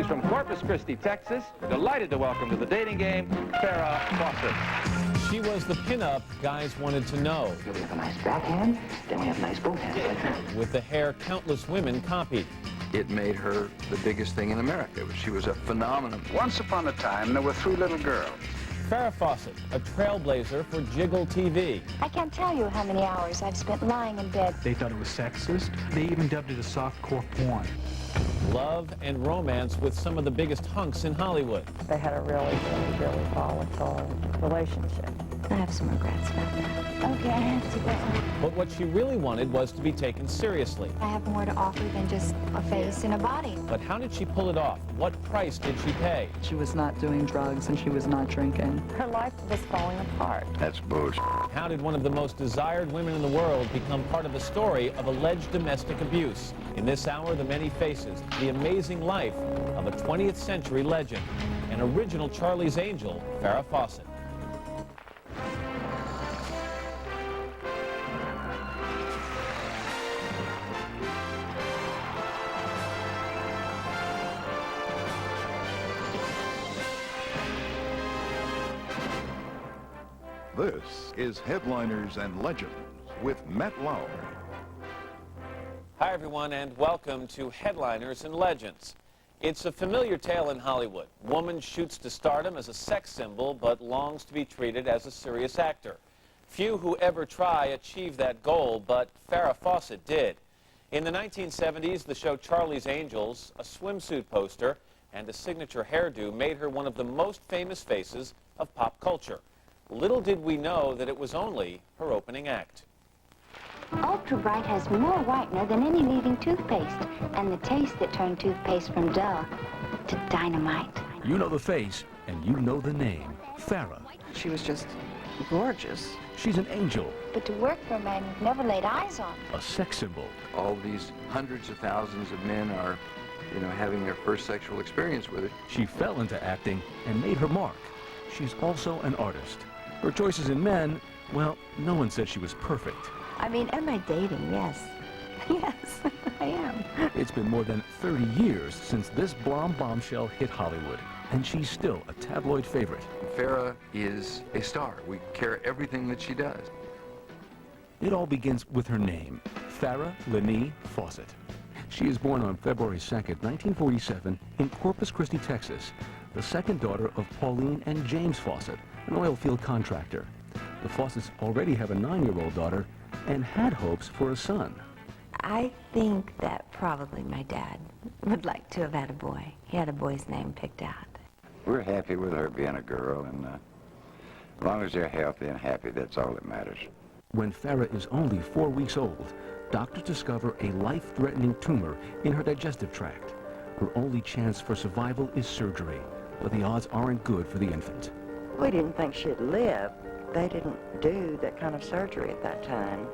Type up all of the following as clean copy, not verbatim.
She's from Corpus Christi, Texas. Delighted to welcome to the dating game, Farrah Fawcett. She was the pinup guys wanted to know. We have a nice backhand, then we have nice forehand like that. With the hair countless women copied. It made her the biggest thing in America. She was a phenomenon. Once upon a time, there were 3 little girls. Farrah Fawcett, a trailblazer for Jiggle TV. I can't tell you how many hours I've spent lying in bed. They thought it was sexist. They even dubbed it a softcore porn. Love and romance with some of the biggest hunks in Hollywood. They had a really volatile relationship. I have some regrets about that. Okay, I have to go. But what she really wanted was to be taken seriously. I have more to offer than just a face and a body. But how did she pull it off? What price did she pay? She was not doing drugs and she was not drinking. Her life was falling apart. That's bullshit. How did one of the most desired women in the world become part of the story of alleged domestic abuse? In this hour, the many faces, the amazing life of a 20th century legend, an original Charlie's Angel, Farrah Fawcett. This is Headliners and Legends with Matt Lauer. Hi everyone, and welcome to Headliners and Legends. It's a familiar tale in Hollywood. Woman shoots to stardom as a sex symbol but longs to be treated as a serious actor. Few who ever try achieve that goal, but Farrah Fawcett did. In the 1970s, the show Charlie's Angels, a swimsuit poster, and a signature hairdo made her one of the most famous faces of pop culture. Little did we know that it was only her opening act. Ultra Bright has more whitener than any leave-in toothpaste, and the taste that turned toothpaste from dull to dynamite. You know the face, and you know the name, Farrah. She was just gorgeous. She's an angel, But to work for a man you've never laid eyes on. a sex symbol. All these hundreds of thousands of men are, having their first sexual experience with her. She fell into acting and made her mark. She's also an artist. Her choices in men, well, no one said she was perfect. I mean, am I dating? Yes. Yes, I am. It's been more than 30 years since this blonde bombshell hit Hollywood, and she's still a tabloid favorite. Farrah is a star. We care everything that she does. It all begins with her name, Farrah Lynee Fawcett. She is born on February 2nd, 1947, in Corpus Christi, Texas, the second daughter of Pauline and James Fawcett, an oil field contractor. The Fawcetts already have a 9-year-old daughter and had hopes for a son. I think that probably my dad would like to have had a boy. He had a boy's name picked out. We're happy with her being a girl, and as long as they're healthy and happy, that's all that matters. When Farrah is only 4 weeks old, doctors discover a life-threatening tumor in her digestive tract. Her only chance for survival is surgery, but the odds aren't good for the infant. We didn't think she'd live. They didn't do that kind of surgery at that time.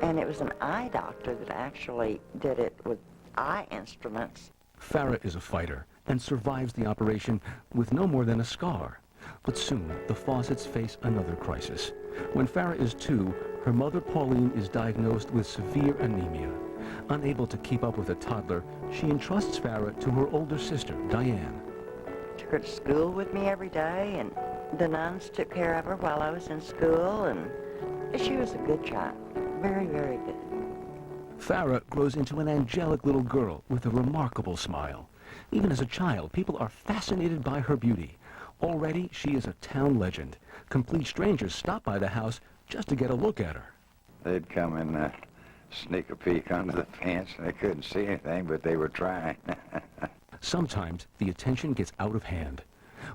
And it was an eye doctor that actually did it with eye instruments. Farrah is a fighter and survives the operation with no more than a scar. But soon, the Fawcetts face another crisis. When Farrah is 2, her mother Pauline is diagnosed with severe anemia. Unable to keep up with a toddler, she entrusts Farrah to her older sister, Diane. Took her to school with me every day, and the nuns took care of her while I was in school, and she was a good child. Very, very good. Farrah grows into an angelic little girl with a remarkable smile. Even as a child, people are fascinated by her beauty. Already, she is a town legend. Complete strangers stop by the house just to get a look at her. They'd come and sneak a peek under the fence, and they couldn't see anything, but they were trying. Sometimes, the attention gets out of hand.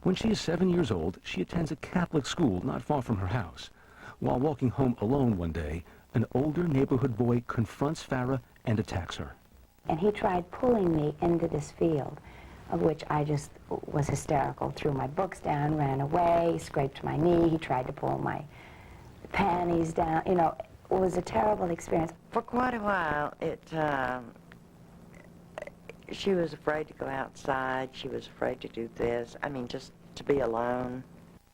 When she is 7 years old, she attends a Catholic school not far from her house. While walking home alone one day, an older neighborhood boy confronts Farrah and attacks her. And he tried pulling me into this field, of which I just was hysterical. Threw my books down, ran away, scraped my knee. He tried to pull my panties down. You know, it was a terrible experience. For quite a while, she was afraid to go outside. She was afraid to do this. I mean, just to be alone.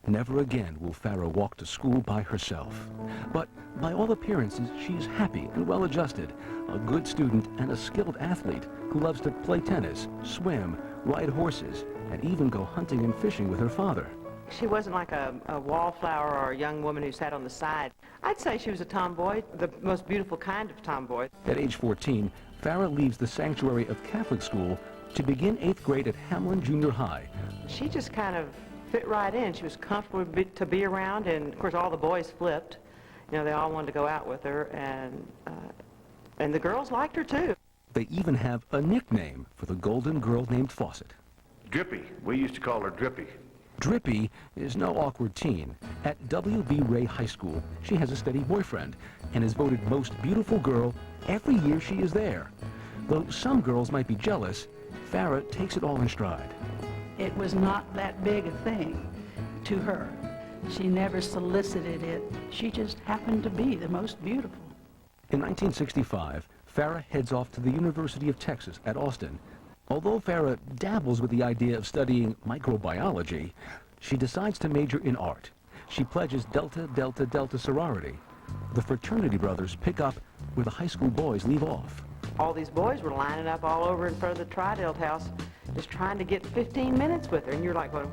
Never again will Farrah walk to school by herself. But by all appearances, she is happy and well-adjusted, a good student and a skilled athlete who loves to play tennis, swim, ride horses, and even go hunting and fishing with her father. She wasn't like a wallflower or a young woman who sat on the side. I'd say she was a tomboy, the most beautiful kind of tomboy. At age 14, Farrah leaves the sanctuary of Catholic school to begin 8th grade at Hamlin Junior High. She just kind of fit right in. She was comfortable to be around, and of course all the boys flipped. You know, they all wanted to go out with her, and the girls liked her too. They even have a nickname for the golden girl named Fawcett. Drippy. We used to call her Drippy. Drippy is no awkward teen. At W.B. Ray High School, she has a steady boyfriend and is voted most beautiful girl every year she is there. Though some girls might be jealous, Farrah takes it all in stride. It was not that big a thing to her. She never solicited it. She just happened to be the most beautiful. In 1965, Farrah heads off to the University of Texas at Austin. Although Farrah dabbles with the idea of studying microbiology, she decides to major in art. She pledges Delta Delta Delta sorority. The fraternity brothers pick up where the high school boys leave off. All these boys were lining up all over in front of the Tridelt house just trying to get 15 minutes with her, and you're like, well,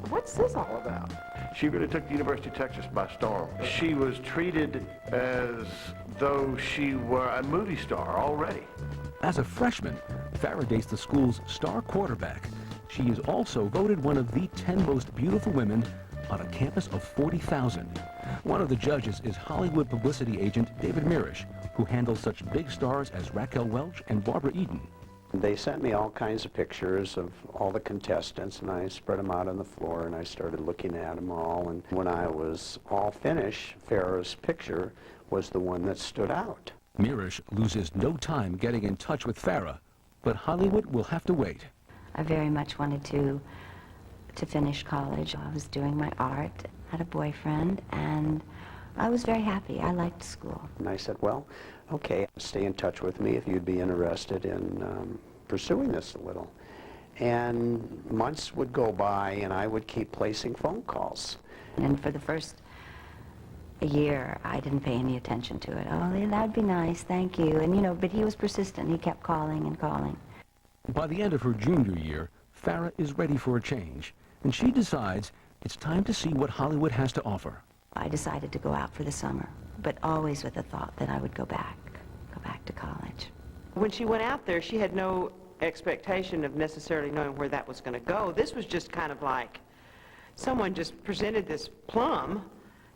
what's this all about? She really took the University of Texas by storm. She was treated as though she were a movie star already. As a freshman, Farrah dates the school's star quarterback. She is also voted one of the 10 most beautiful women on a campus of 40,000. One of the judges is Hollywood publicity agent David Mirisch, who handles such big stars as Raquel Welch and Barbara Eden. They sent me all kinds of pictures of all the contestants, and I spread them out on the floor, and I started looking at them all. And when I was all finished, Farrah's picture was the one that stood out. Mirisch loses no time getting in touch with Farrah, but Hollywood will have to wait. I very much wanted to finish college. I was doing my art, had a boyfriend, and I was very happy. I liked school. And I said, well, okay, stay in touch with me if you'd be interested in pursuing this a little. And months would go by, and I would keep placing phone calls. And for the first year, I didn't pay any attention to it. Oh, that'd be nice, thank you. And, you know, but he was persistent. He kept calling and calling. By the end of her junior year, Farrah is ready for a change, and she decides it's time to see what Hollywood has to offer. I decided to go out for the summer, but always with the thought that I would go back to college. When she went out there, she had no expectation of necessarily knowing where that was going to go. This was just kind of like someone just presented this plum,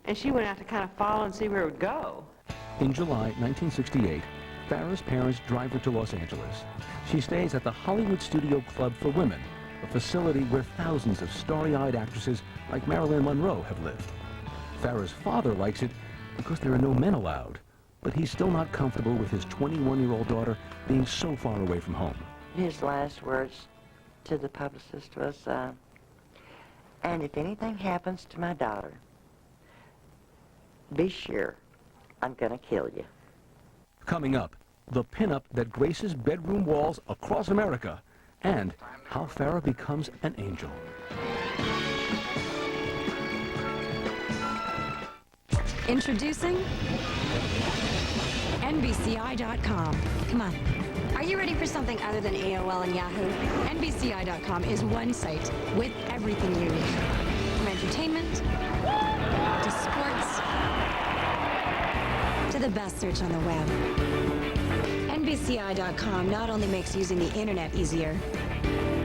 and she went out to kind of follow and see where it would go. In July 1968, Farrah's parents drive her to Los Angeles. She stays at the Hollywood Studio Club for Women, a facility where thousands of starry-eyed actresses like Marilyn Monroe have lived. Farrah's father likes it because there are no men allowed, but he's still not comfortable with his 21-year-old daughter being so far away from home. His last words to the publicist was, and if anything happens to my daughter, be sure I'm gonna kill you. Coming up, the pinup that graces bedroom walls across America, and how Farrah becomes an angel. Introducing NBCI.com. Come on. Are you ready for something other than AOL and Yahoo? NBCI.com is one site with everything you need. From entertainment to sports to the best search on the web. NBCI.com not only makes using the internet easier,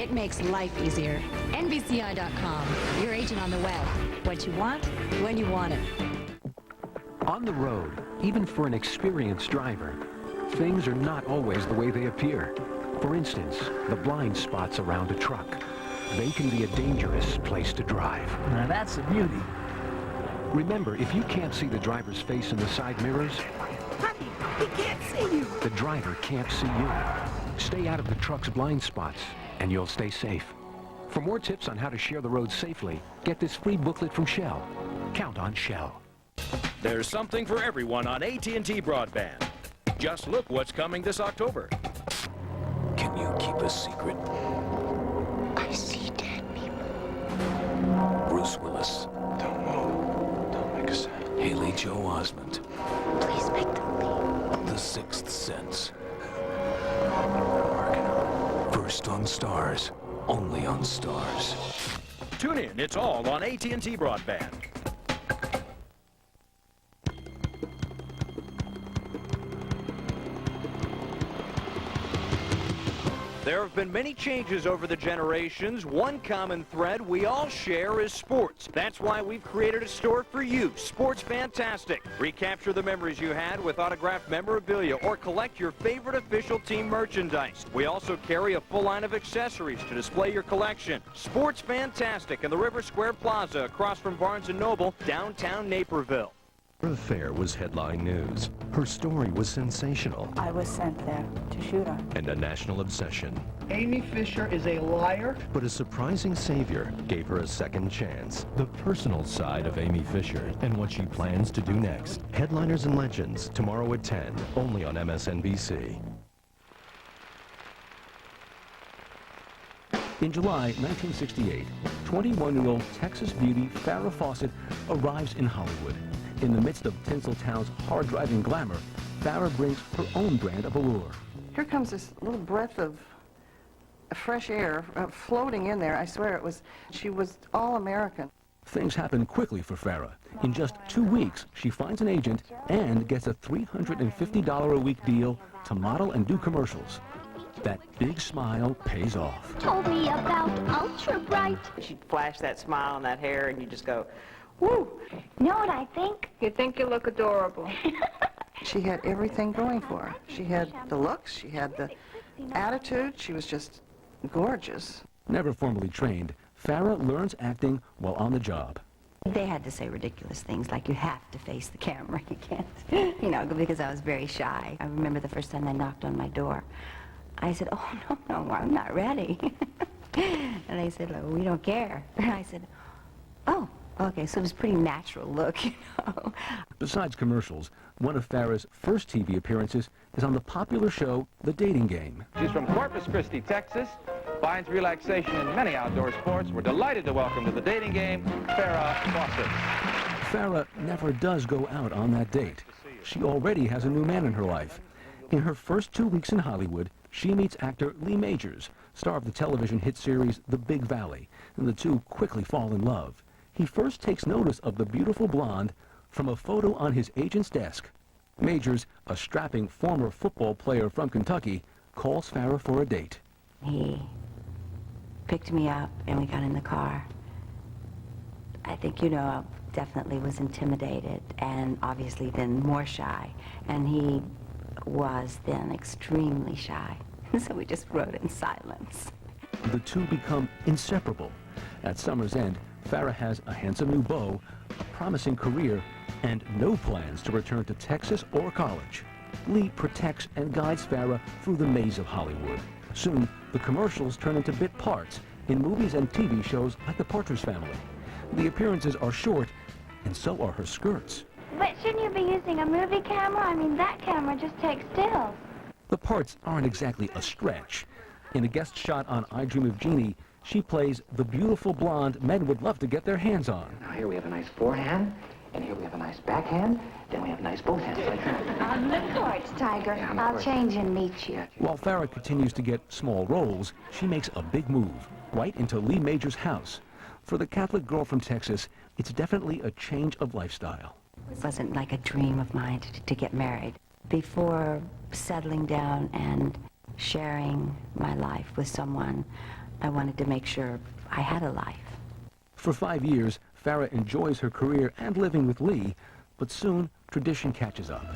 it makes life easier. NBCI.com, your agent on the web. What you want, when you want it. On the road, even for an experienced driver, things are not always the way they appear. For instance, the blind spots around a truck. They can be a dangerous place to drive. Now that's a beauty. Remember, if you can't see the driver's face in the side mirrors, Honey, he can't see you. the driver can't see you. Stay out of the truck's blind spots, and you'll stay safe. For more tips on how to share the road safely, get this free booklet from Shell. Count on Shell. There's something for everyone on AT&T Broadband. Just look what's coming this October. Can you keep a secret? I see dead people. Bruce Willis. The H.O. Osmond. Please make them leave. The Sixth Sense. First on Stars. Only on Stars. Tune in. It's all on AT&T Broadband. There have been many changes over the generations. One common thread we all share is sports. That's why we've created a store for you, Sports Fantastic. Recapture the memories you had with autographed memorabilia or collect your favorite official team merchandise. We also carry a full line of accessories to display your collection. Sports Fantastic in the River Square Plaza across from Barnes & Noble, downtown Naperville. Her affair was headline news. Her story was sensational. I was sent there to shoot her. And a national obsession. Amy Fisher is a liar. But a surprising savior gave her a second chance. The personal side of Amy Fisher and what she plans to do next. Headliners and Legends, tomorrow at 10, only on MSNBC. In July 1968, 21-year-old Texas beauty Farrah Fawcett arrives in Hollywood. In the midst of Tinseltown's hard-driving glamour, Farrah brings her own brand of allure. Here comes this little breath of fresh air floating in there. I swear she was all American. Things happen quickly for Farrah. In just 2 weeks, she finds an agent and gets a $350 a week deal to model and do commercials. That big smile pays off. Told me about Ultra Bright. She'd flash that smile and that hair, and you just go, woo. Know what I think? You think you look adorable. She had everything going for her. She had the looks, she had the attitude, she was just gorgeous. Never formally trained, Farrah learns acting while on the job. They had to say ridiculous things like, you have to face the camera. You can't, because I was very shy. I remember the first time they knocked on my door. I said, oh, no, I'm not ready. And they said, well, we don't care. And I said, oh. Okay, so it was a pretty natural look, Besides commercials, one of Farrah's first TV appearances is on the popular show, The Dating Game. She's from Corpus Christi, Texas, finds relaxation in many outdoor sports. We're delighted to welcome to The Dating Game, Farrah Fawcett. Farrah never does go out on that date. She already has a new man in her life. In her first 2 weeks in Hollywood, she meets actor Lee Majors, star of the television hit series The Big Valley, and the two quickly fall in love. He first takes notice of the beautiful blonde from a photo on his agent's desk. Majors, a strapping former football player from Kentucky, calls Farrah for a date. He picked me up and we got in the car. I think, I definitely was intimidated and obviously then more shy. And he was then extremely shy. So we just rode in silence. The two become inseparable. At summer's end, Farrah has a handsome new beau, a promising career, and no plans to return to Texas or college. Lee protects and guides Farrah through the maze of Hollywood. Soon, the commercials turn into bit parts in movies and TV shows like The Partridge Family. The appearances are short, and so are her skirts. But shouldn't you be using a movie camera? I mean, that camera just takes stills. The parts aren't exactly a stretch. In a guest shot on I Dream of Jeannie, she plays the beautiful blonde men would love to get their hands on. Now here we have a nice forehand, and here we have a nice backhand, then we have nice both hands like that. On the courts, Tiger. I'll change and meet you. While Farrah continues to get small roles, she makes a big move, right into Lee Majors' house. For the Catholic girl from Texas, it's definitely a change of lifestyle. It wasn't like a dream of mine to get married. Before settling down and sharing my life with someone, I wanted to make sure I had a life. For 5 years, Farrah enjoys her career and living with Lee, but soon tradition catches up.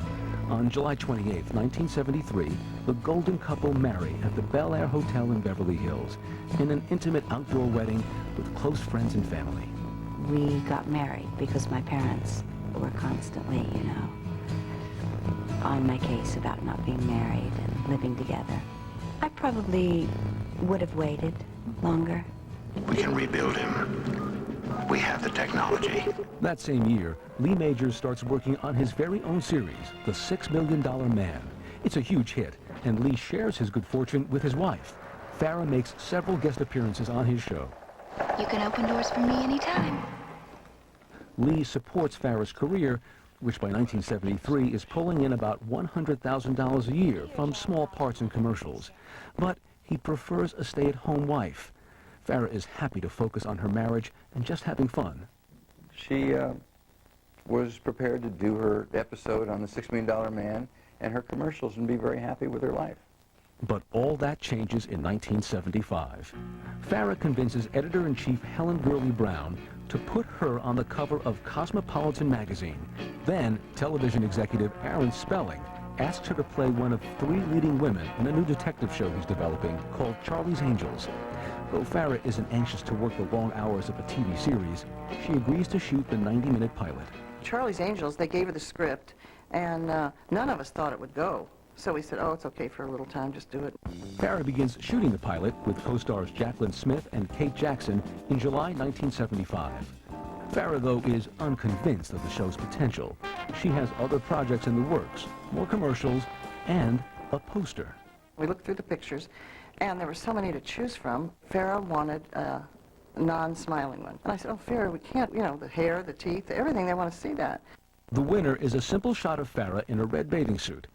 On July 28, 1973, the golden couple marry at the Bel Air Hotel in Beverly Hills in an intimate outdoor wedding with close friends and family. We got married because my parents were constantly, on my case about not being married and living together. I probably would have waited longer. We can rebuild him. We have the technology. That same year, Lee Majors starts working on his very own series, The $6 Million Man. It's a huge hit, and Lee shares his good fortune with his wife. Farrah makes several guest appearances on his show. You can open doors for me anytime. Lee supports Farrah's career, which by 1973 is pulling in about $100,000 a year from small parts and commercials. But he prefers a stay-at-home wife. Farrah is happy to focus on her marriage and just having fun. She was prepared to do her episode on the $6 Million Man and her commercials and be very happy with her life. But all that changes in 1975. Farrah convinces editor-in-chief Helen Gurley Brown to put her on the cover of Cosmopolitan magazine. Then, television executive Aaron Spelling asks her to play one of 3 leading women in a new detective show he's developing called Charlie's Angels. Though Farrah isn't anxious to work the long hours of a TV series, she agrees to shoot the 90-minute pilot. Charlie's Angels, they gave her the script, and none of us thought it would go. So we said, oh, it's okay for a little time, just do it. Farrah begins shooting the pilot with co-stars Jacqueline Smith and Kate Jackson in July 1975. Farrah, though, is unconvinced of the show's potential. She has other projects in the works, more commercials, and a poster. We looked through the pictures, and there were so many to choose from. Farrah wanted a non-smiling one. And I said, oh, Farrah, we can't, you know, the hair, the teeth, everything, they want to see that. The winner is a simple shot of Farrah in a red bathing suit.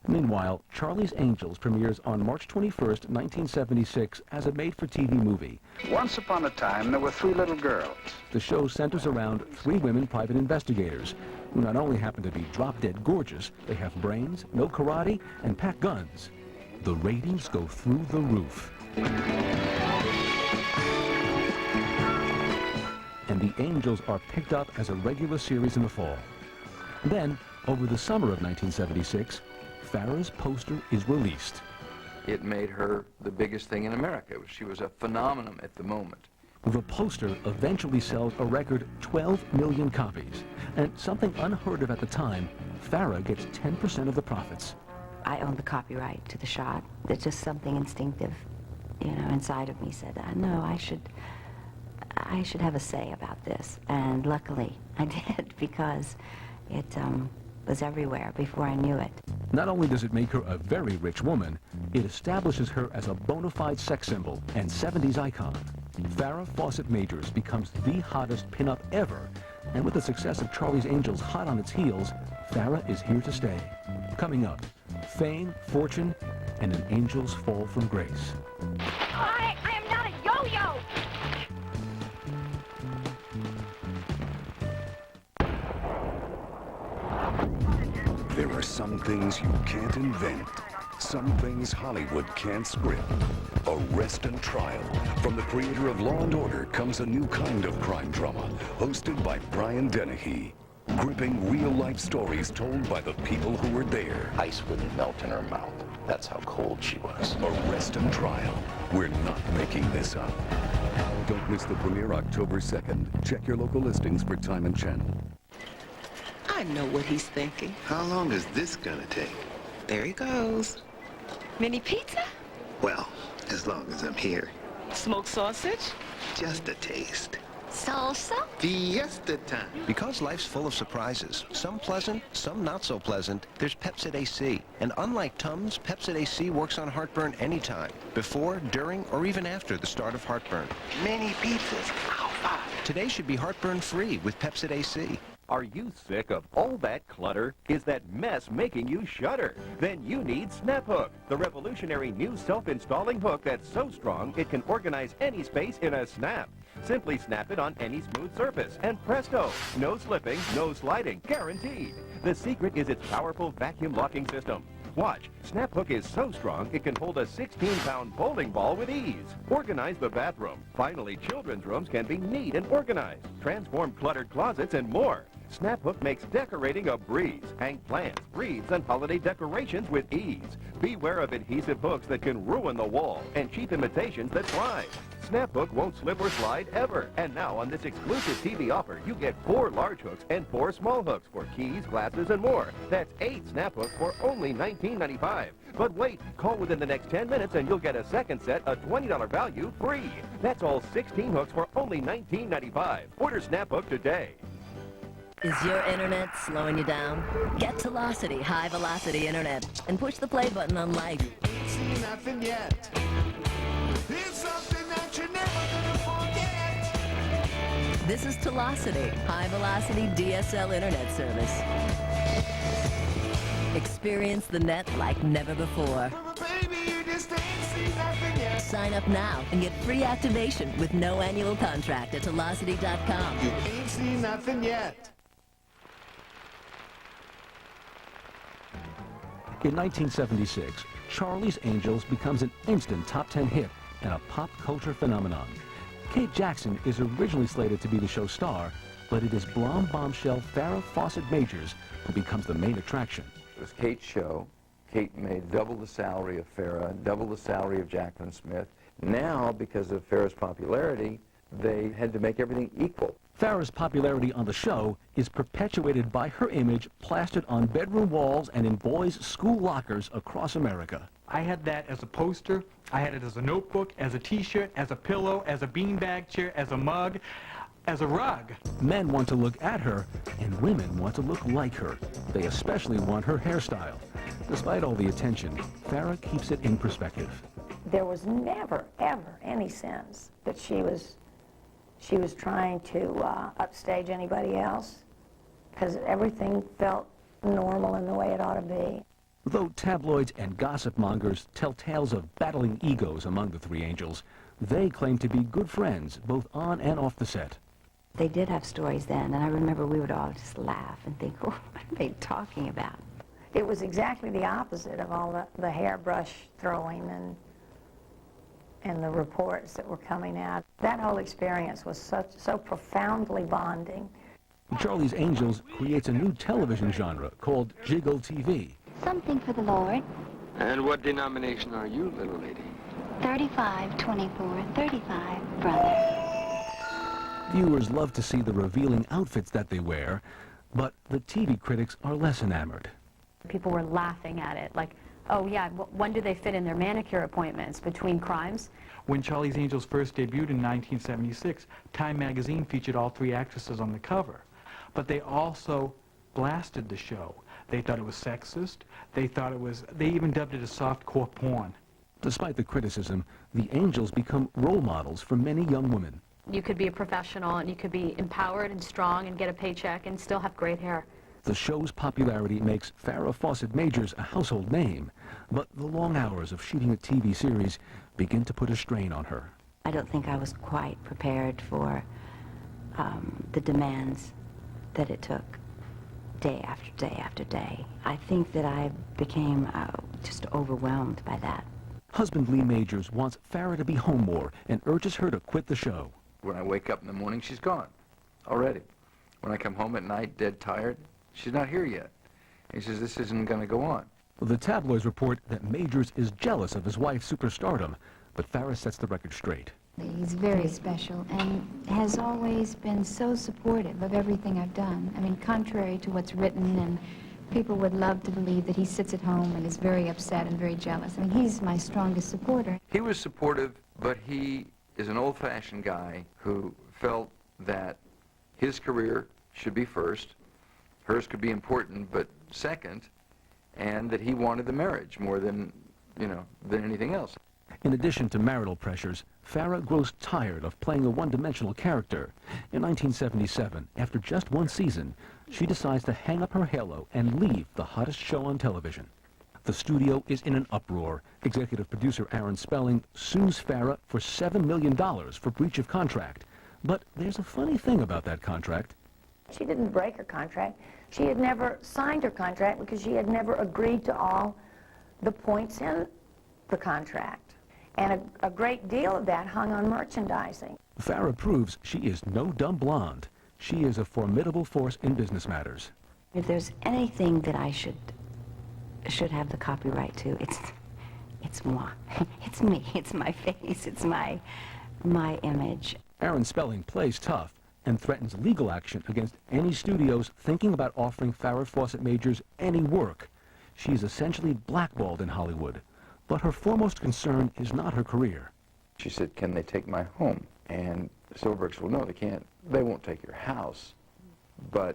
Meanwhile, Charlie's Angels premieres on March 21st, 1976 as a made-for-TV movie. Once upon a time, there were 3 little girls. The show centers around 3 women private investigators who not only happen to be drop-dead gorgeous, they have brains, know karate, and pack guns. The ratings go through the roof. And the Angels are picked up as a regular series in the fall. Then, over the summer of 1976, Farrah's poster is released. It made her the biggest thing in America. She was a phenomenon at the moment. The poster eventually sells a record 12 million copies. And something unheard of at the time, Farrah gets 10% of the profits. I own the copyright to the shot. It's just something instinctive, you know, inside of me said, no, I should have a say about this. And luckily I did, because it was everywhere before I knew it. Not only does it make her a very rich woman, it establishes her as a bona fide sex symbol and 70s icon. Farrah Fawcett Majors becomes the hottest pinup ever, and with the success of Charlie's Angels hot on its heels, Farrah is here to stay. Coming up, fame, fortune, and an angel's fall from grace. I am not a yo-yo! There are some things you can't invent, some things Hollywood can't script. Arrest and Trial. From the creator of Law & Order comes a new kind of crime drama, hosted by Brian Dennehy. Gripping real-life stories told by the people who were there. Ice wouldn't melt in her mouth. That's how cold she was. Arrest and Trial. We're not making this up. Don't miss the premiere October 2nd. Check your local listings for time and channel. I know what he's thinking. How long is this gonna take? There he goes. Mini pizza? Well, as long as I'm here. Smoked sausage? Just a taste. Salsa? Fiesta time. Because life's full of surprises, some pleasant, some not so pleasant, there's Pepsid AC. And unlike Tums, Pepsid AC works on heartburn anytime, before, during, or even after the start of heartburn. Many pizzas. Alpha. Today should be heartburn-free with Pepsid AC. Are you sick of all that clutter? Is that mess making you shudder? Then you need Snap Hook, the revolutionary new self-installing hook that's so strong it can organize any space in a snap. Simply snap it on any smooth surface, and presto! No slipping, no sliding, guaranteed. The secret is its powerful vacuum locking system. Watch, Snap Hook is so strong it can hold a 16-pound bowling ball with ease. Organize the bathroom. Finally, children's rooms can be neat and organized. Transform cluttered closets and more. Snap Hook makes decorating a breeze. Hang plants, wreaths, and holiday decorations with ease. Beware of adhesive hooks that can ruin the wall and cheap imitations that slide. Snap Hook won't slip or slide ever. And now on this exclusive TV offer, you get 4 large hooks and 4 small hooks for keys, glasses, and more. That's 8 Snap Hooks for only $19.95. But wait, call within the next 10 minutes and you'll get a second set, a $20 value, free. That's all 16 hooks for only $19.95. Order Snap Hook today. Is your internet slowing you down? Get Velocity, high-velocity internet, and push the play button on life. Ain't seen nothing yet. It's something that you're never gonna forget. This is Telocity, high-velocity DSL internet service. Experience the net like never before. Sign up now and get free activation with no annual contract at Telocity.com. You ain't seen nothing yet. In 1976, Charlie's Angels becomes an instant top 10 hit and a pop culture phenomenon. Kate Jackson is originally slated to be the show's star, but it is blonde bombshell Farrah Fawcett Majors who becomes the main attraction. It was Kate's show. Kate made double the salary of Farrah, double the salary of Jacqueline Smith. Now, because of Farrah's popularity, they had to make everything equal. Farrah's popularity on the show is perpetuated by her image plastered on bedroom walls and in boys' school lockers across America. I had that as a poster, I had it as a notebook, as a t-shirt, as a pillow, as a beanbag chair, as a mug, as a rug. Men want to look at her, and women want to look like her. They especially want her hairstyle. Despite all the attention, Farrah keeps it in perspective. There was never, ever any sense that she was trying to upstage anybody else, because everything felt normal in the way it ought to be. Though tabloids and gossip mongers tell tales of battling egos among the three angels, they claim to be good friends both on and off the set. They did have stories then, and I remember we would all just laugh and think, oh, what are they talking about? It was exactly the opposite of all the hairbrush throwing and the reports that were coming out. That whole experience was so profoundly bonding. Charlie's Angels creates a new television genre called Jiggle TV. Something for the Lord. And what denomination are you, little lady? 35, 24, 35, brother. Viewers love to see the revealing outfits that they wear, but the TV critics are less enamored. People were laughing at it, like, oh yeah, when do they fit in their manicure appointments between crimes? When Charlie's Angels first debuted in 1976, Time magazine featured all three actresses on the cover. But they also blasted the show. They thought it was sexist. They even dubbed it as softcore porn. Despite the criticism, the Angels become role models for many young women. You could be a professional and you could be empowered and strong and get a paycheck and still have great hair. The show's popularity makes Farrah Fawcett Majors a household name, but the long hours of shooting a TV series begin to put a strain on her. I don't think I was quite prepared for the demands that it took day after day after day. I think that I became just overwhelmed by that. Husband Lee Majors wants Farrah to be home more and urges her to quit the show. When I wake up in the morning, she's gone already. When I come home at night, dead tired, she's not here yet. He says, this isn't going to go on. The tabloids report that Majors is jealous of his wife's superstardom, but Farrah sets the record straight. He's very special and has always been so supportive of everything I've done. I mean, contrary to what's written, and people would love to believe that he sits at home and is very upset and very jealous. I mean, he's my strongest supporter. He was supportive, but he is an old-fashioned guy who felt that his career should be first, hers could be important, but second, and that he wanted the marriage more than anything else. In addition to marital pressures, Farrah grows tired of playing a one-dimensional character. In 1977, after just one season, she decides to hang up her halo and leave the hottest show on television. The studio is in an uproar. Executive producer Aaron Spelling sues Farrah for $7 million for breach of contract. But there's a funny thing about that contract. She didn't break her contract. She had never signed her contract because she had never agreed to all the points in the contract. And a great deal of that hung on merchandising. Farrah proves she is no dumb blonde. She is a formidable force in business matters. If there's anything that I should have the copyright to, it's moi. It's me. It's my face. It's my image. Aaron Spelling plays tough and threatens legal action against any studios thinking about offering Farrah Fawcett Majors any work. She's essentially blackballed in Hollywood. But her foremost concern is not her career. She said, can they take my home? And Silverberg, well, no, they can't. They won't take your house. But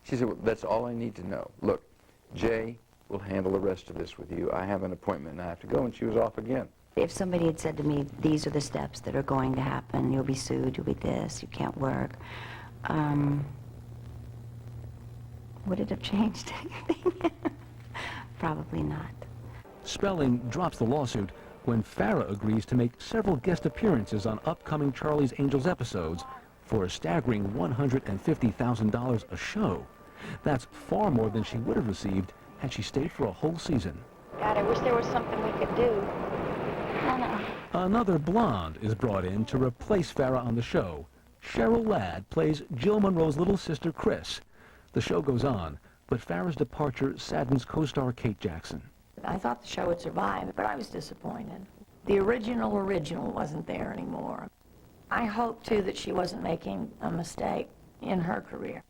she said, well, that's all I need to know. Look, Jay will handle the rest of this with you. I have an appointment and I have to go. And she was off again. If somebody had said to me, these are the steps that are going to happen, you'll be sued, you'll be this, you can't work, would it have changed anything? Probably not. Spelling drops the lawsuit when Farrah agrees to make several guest appearances on upcoming Charlie's Angels episodes for a staggering $150,000 a show. That's far more than she would have received had she stayed for a whole season. God, I wish there was something we could do. Another blonde is brought in to replace Farrah on the show. Cheryl Ladd plays Jill Monroe's little sister, Chris. The show goes on, but Farrah's departure saddens co-star Kate Jackson. I thought the show would survive, but I was disappointed. The original wasn't there anymore. I hope, too, that she wasn't making a mistake in her career.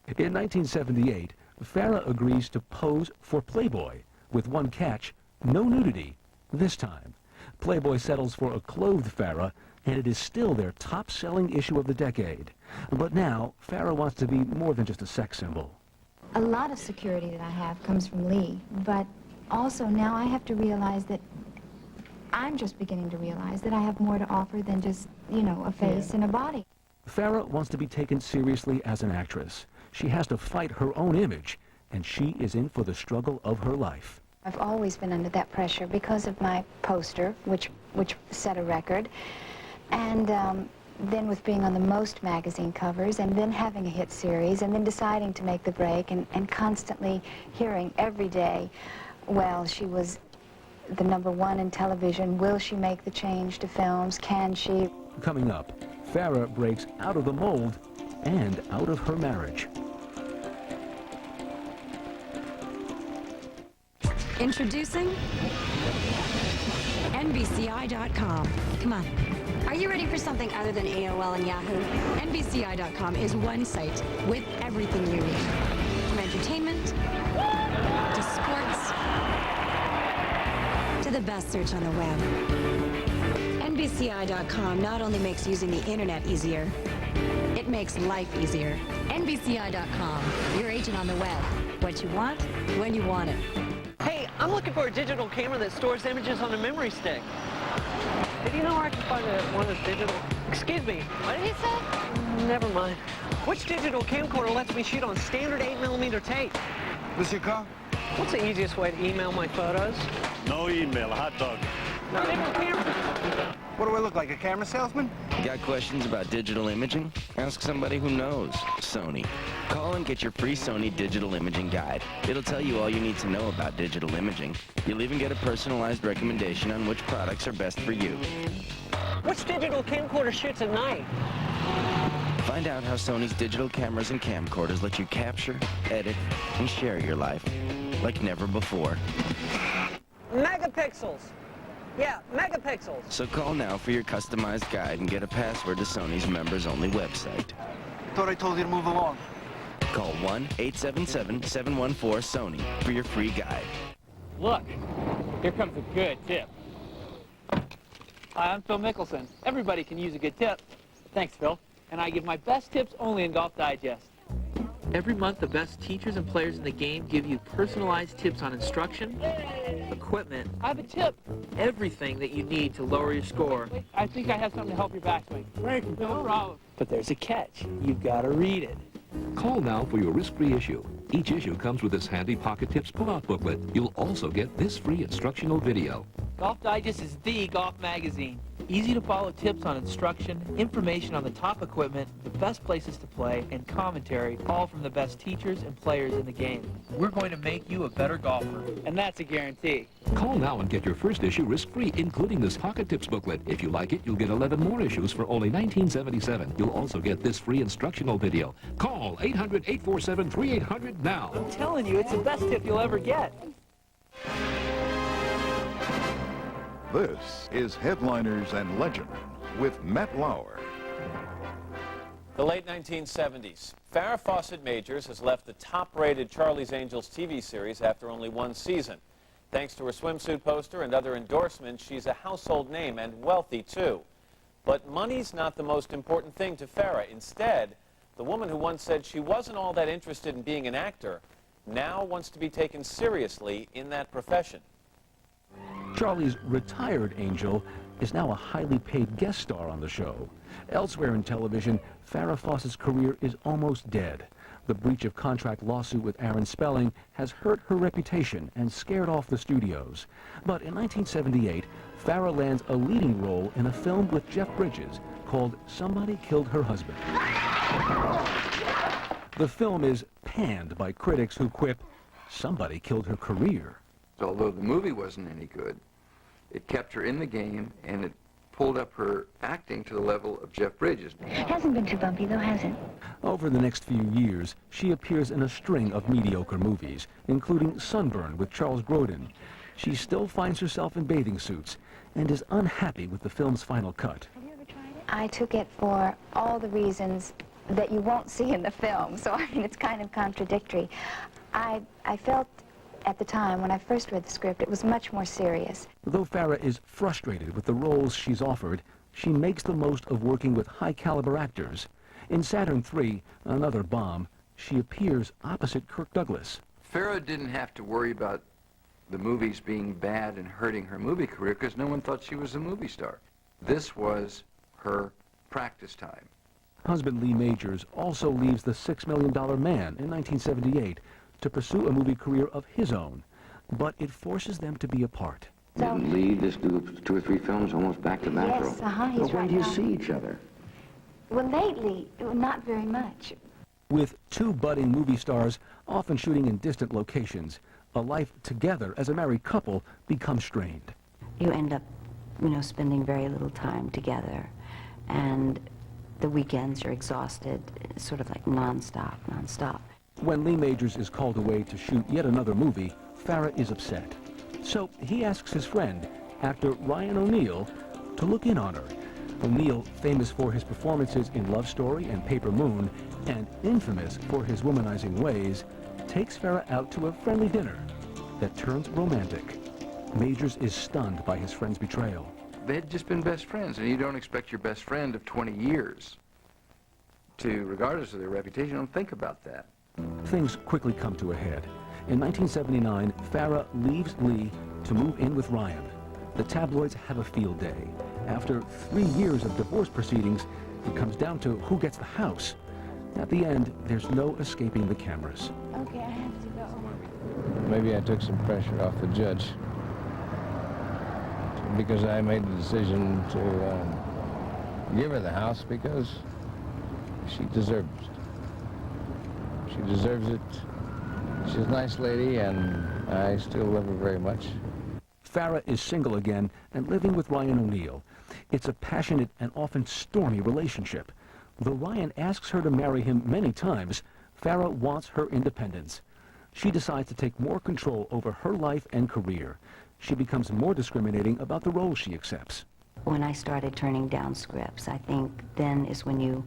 In 1978, Farrah agrees to pose for Playboy, with one catch: no nudity, this time. Playboy settles for a clothed Farrah, and it is still their top-selling issue of the decade. But now, Farrah wants to be more than just a sex symbol. A lot of security that I have comes from Lee, but also now I have to realize that I'm just beginning to realize that I have more to offer than just, you know, a face and a body. Farrah wants to be taken seriously as an actress. She has to fight her own image, and she is in for the struggle of her life. I've always been under that pressure because of my poster, which set a record, and then with being on the most magazine covers, and then having a hit series, and then deciding to make the break, and constantly hearing every day, well, she was the #1 in television. Will she make the change to films? Can she? Coming up, Farrah breaks out of the mold and out of her marriage. Introducing NBCI.com. Come on. Are you ready for something other than AOL and Yahoo? NBCI.com is one site with everything you need. From entertainment to sports to the best search on the web. NBCI.com not only makes using the internet easier, it makes life easier. NBCI.com, your agent on the web. What you want, when you want it. Hey, I'm looking for a digital camera that stores images on a memory stick. Did you know where I can find one that's digital? Excuse me, what did he say? Never mind. Which digital camcorder lets me shoot on standard 8mm tape? This your car? What's the easiest way to email my photos? No email, a hot dog. No, digital camera. What do I look like, a camera salesman? Got questions about digital imaging? Ask somebody who knows. Sony. Call and get your free Sony digital imaging guide. It'll tell you all you need to know about digital imaging. You'll even get a personalized recommendation on which products are best for you. Which digital camcorder shoots at night? Find out how Sony's digital cameras and camcorders let you capture, edit, and share your life like never before. Megapixels. Yeah, megapixels. So call now for your customized guide and get a password to Sony's members-only website. Thought I told you to move along. Call 1-877-714-SONY for your free guide. Look, here comes a good tip. Hi, I'm Phil Mickelson. Everybody can use a good tip. Thanks, Phil. And I give my best tips only in Golf Digest. Every month, the best teachers and players in the game give you personalized tips on instruction, equipment. I have a tip. Everything that you need to lower your score. I think I have something to help your backswing. Thank you, no problem. But there's a catch. You've got to read it. Call now for your risk-free issue. Each issue comes with this handy Pocket Tips pull-out booklet. You'll also get this free instructional video. Golf Digest is the golf magazine. Easy to follow tips on instruction, information on the top equipment, the best places to play, and commentary, all from the best teachers and players in the game. We're going to make you a better golfer, and that's a guarantee. Call now and get your first issue risk-free, including this Pocket Tips booklet. If you like it, you'll get 11 more issues for only $19.77. You'll also get this free instructional video. Call 800-847-3800 now. I'm telling you, it's the best tip you'll ever get. This is Headliners and Legends with Matt Lauer. The late 1970s. Farrah Fawcett Majors has left the top-rated Charlie's Angels TV series after only one season. Thanks to her swimsuit poster and other endorsements, she's a household name and wealthy, too. But money's not the most important thing to Farrah. Instead, the woman who once said she wasn't all that interested in being an actor now wants to be taken seriously in that profession. Charlie's retired angel is now a highly paid guest star on the show. Elsewhere in television, Farrah Fawcett's career is almost dead. The breach of contract lawsuit with Aaron Spelling has hurt her reputation and scared off the studios. But in 1978, Farrah lands a leading role in a film with Jeff Bridges called Somebody Killed Her Husband. The film is panned by critics who quip, "Somebody killed her career." Although the movie wasn't any good, it kept her in the game, and it pulled up her acting to the level of Jeff Bridges. Hasn't been too bumpy, though, has it? Over the next few years, she appears in a string of mediocre movies, including Sunburn with Charles Grodin. She still finds herself in bathing suits and is unhappy with the film's final cut. I took it for all the reasons that you won't see in the film, so I mean, it's kind of contradictory. I felt at the time, when I first read the script, it was much more serious. Though Farrah is frustrated with the roles she's offered, she makes the most of working with high-caliber actors. In Saturn III, another bomb, she appears opposite Kirk Douglas. Farrah didn't have to worry about the movies being bad and hurting her movie career because no one thought she was a movie star. This was her practice time. Husband Lee Majors also leaves The $6 Million Man in 1978 to pursue a movie career of his own, but it forces them to be apart. Didn't Lee just do 2 or 3 films almost back to back? Yes, he's But when right do you now. see each other? Well, lately, not very much. With two budding movie stars, often shooting in distant locations, a life together as a married couple becomes strained. You end up, spending very little time together, and the weekends you're exhausted, sort of like nonstop. When Lee Majors is called away to shoot yet another movie, Farrah is upset. So he asks his friend, actor Ryan O'Neal, to look in on her. O'Neal, famous for his performances in Love Story and Paper Moon, and infamous for his womanizing ways, takes Farrah out to a friendly dinner that turns romantic. Majors is stunned by his friend's betrayal. They had just been best friends, and you don't expect your best friend of 20 years to, regardless of their reputation, don't think about that. Things quickly come to a head. In 1979, Farrah leaves Lee to move in with Ryan. The tabloids have a field day. After 3 years of divorce proceedings, it comes down to who gets the house. At the end, there's no escaping the cameras. Okay, I have to go. Maybe I took some pressure off the judge because I made the decision to give her the house because she deserves it. She deserves it. She's a nice lady, and I still love her very much. Farrah is single again and living with Ryan O'Neal. It's a passionate and often stormy relationship. Though Ryan asks her to marry him many times, Farrah wants her independence. She decides to take more control over her life and career. She becomes more discriminating about the roles she accepts. When I started turning down scripts, I think then is when you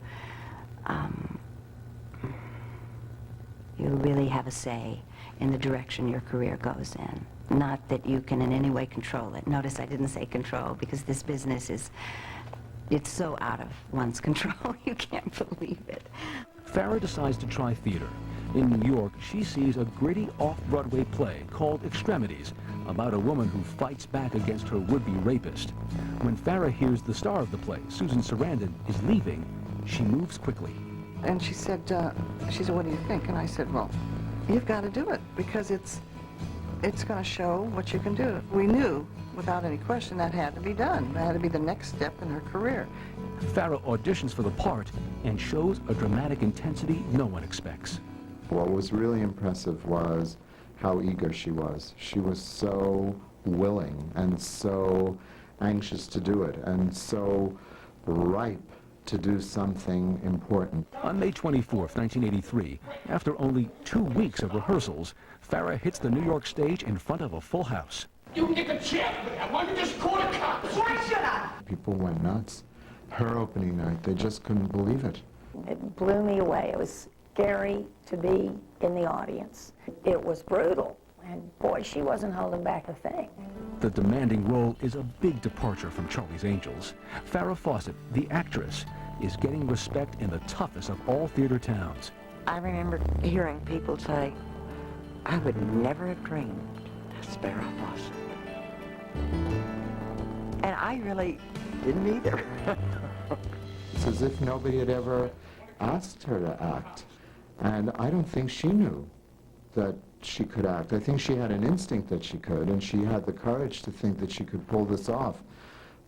really have a say in the direction your career goes in. Not that you can in any way control it. Notice I didn't say control because this business it's so out of one's control, you can't believe it. Farrah decides to try theater. In New York, she sees a gritty off-Broadway play called Extremities about a woman who fights back against her would-be rapist. When Farrah hears the star of the play, Susan Sarandon, is leaving, she moves quickly. And she said, what do you think? And I said, well, you've got to do it because it's going to show what you can do. We knew, without any question, that had to be done. That had to be the next step in her career. Farrah auditions for the part and shows a dramatic intensity no one expects. What was really impressive was how eager she was. She was so willing and so anxious to do it and so ripe to do something important. On May 24th, 1983, after only 2 weeks of rehearsals, Farrah hits the New York stage in front of a full house. You can get the check for that. Why don't you just call the cops? Why should I? People went nuts. Her opening night, they just couldn't believe it. It blew me away. It was scary to be in the audience. It was brutal, and boy, she wasn't holding back a thing. The demanding role is a big departure from Charlie's Angels. Farrah Fawcett, the actress, is getting respect in the toughest of all theater towns. I remember hearing people say, I would never have dreamed that's Farrah Fawcett. And I really didn't either. It's as if nobody had ever asked her to act. And I don't think she knew that she could act. I think she had an instinct that she could, and she had the courage to think that she could pull this off.